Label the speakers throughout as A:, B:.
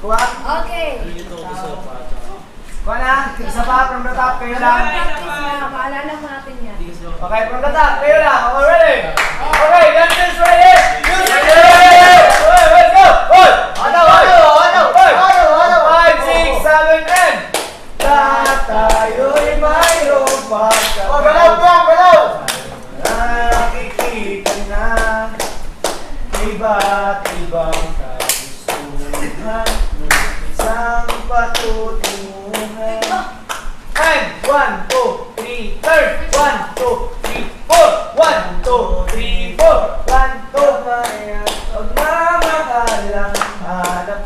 A: Kuha.
B: Okay.
A: Kuha na. Isa pa, from the top. Kayo lang.
B: Maalala mo natin yan.
A: Okay, from the top. Kayo lang. Okay, ready? Okay, dancers ready? Music ready? Let's go! Hold! Ano? 5, 6, 7, and tayo'y mayroong pagkakataon. Oh, galaw! Nakikita na iba't ibang kagustuhan ng isang patutunguhan. And 1, 2, 3, turn! 1, 2, 3, 4! 1, 2, 3, 4! 1, 2, maya pagmamahal ang hanap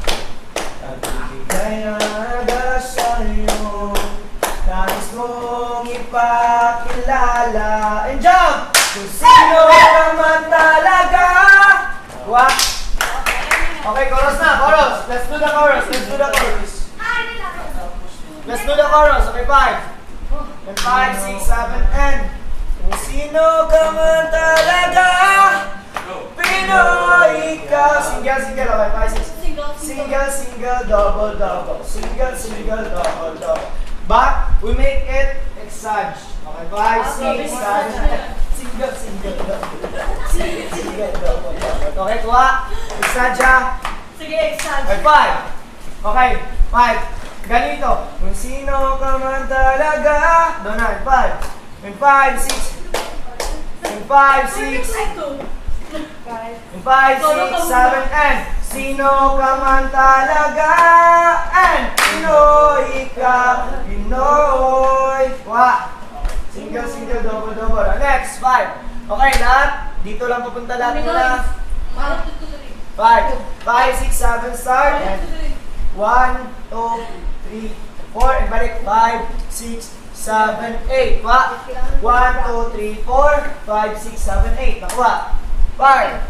A: at ibigay aga sa'yo. Nais mong ipakilala and jump! Kung sino naman talaga. What? Okay, chorus na, chorus. Let's do the chorus. Let's do the chorus. Okay, 5. And 5, 6, 7, and kung sino ka man talaga, Pinoy ka. Single. Okay, 5, 6. Single, double. Single, double. But we make it exage. Okay, 5, 6, 7, Single, double. Okay, kuha. Exage ha.
B: Sige, exage.
A: Okay, 5. Okay, 5. Ganito. Kung sino ka man talaga. Doon na, 5. And 5, 6. And 5, 6. And 5, 6, 7, and sino ka man talaga. And Pinoy ka. Pinoy. Kuha. Single, double. Next, 5. Okay, lahat. Dito lang pupunta lahat muna. 5, 6, 7, start. And 1, 2, 3, 4. And balik. 5, 6, 7, 8. Kuha. 1, 2, 3, 4. 5, 6, 7, 8. Nakuha. 5.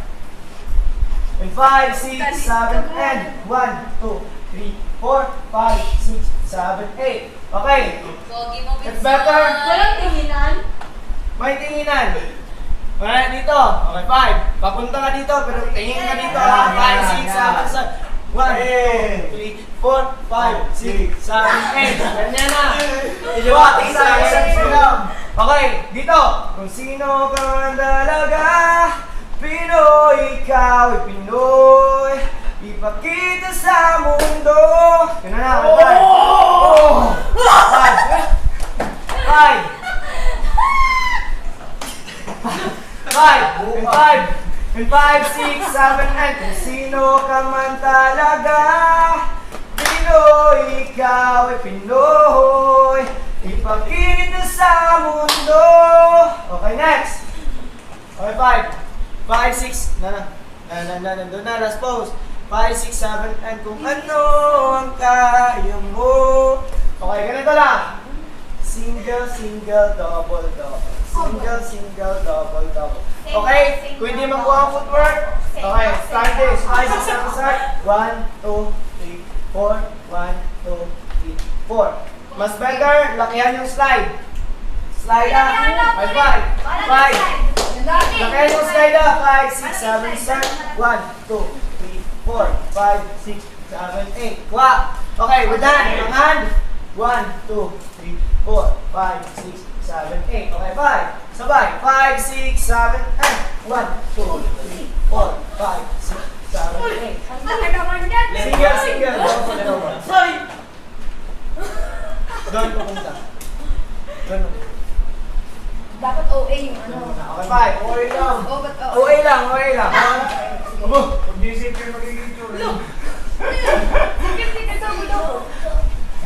A: And 5, 6, 7, and 1, 2, 3, 4, 5, 6, 7, 8. Okay. It's better.
B: Walang tinginan.
A: May tinginan. Alright, dito. Okay, 5. Papunta ka dito, pero tingin ka dito. 5, 6, 7, 1, 2, 3, 4, 5, 6, 7, 8. Ganyan na. Okay, dito. Kung sino ka man talaga, Pinoy, ikaw ay Pinoy. Ipakita sa mundo. Yun na. 5, 6, 7, and kung sino ka man talaga, Pinoy, ikaw ay Pinoy. Ipakita sa mundo. Okay, next. Okay, 5, 6, nandun na, last pose. 5, 6, 7, and kung ano ang kaya mo. Okay, ganito lang. Single, double. Single, double. Okay, kung hindi makuha ang footwork. Okay, start this. 5, 6, 7, start. 1, 2, 3, 4. 1, 2, 3, 4. Mas better, lakihan yung slide. Slide na. 5. Lakihan yung slide na. 5, 6, 7, start. 1, 2, 3, 4, 5, 6, 7, 8. Kuha. Okay, we're done. Ang hand. 1, 2, 3, 4, 5, 6, 7, 8. Okay, 5. Sabay. 5, 6, 7, and 1, 2, 3, 4, 5, 6, 7, 8. Single. Double.
B: Sorry.
A: Doon pupunta.
B: Dapat OA yung ano.
A: Okay, 5. Okay lang.
B: OA
A: lang. Abo, pag-isip kayo magiging tsura.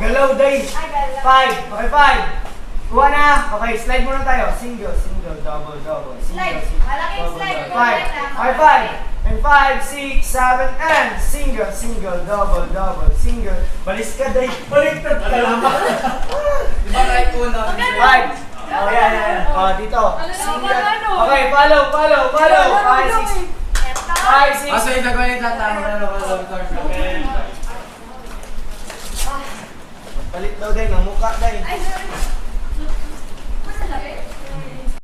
A: Galaw, day. 5. Okay, 5. Kuha na. Okay, slide muna tayo. Single, double.
B: Slide. Malaking slide.
A: 5. And 5, 6, 7, and single, double. Single. Balis ka, day. Baliktad ka lang.
C: Diba right una?
A: 5. Oh, yeah. Oh, dito. Single. Okay, follow. 5, 6. 5, 6.
C: Aso yung nagawin tatama na naman.
A: Palit daw, day. Ng mukha, day.
B: Ay, sorry.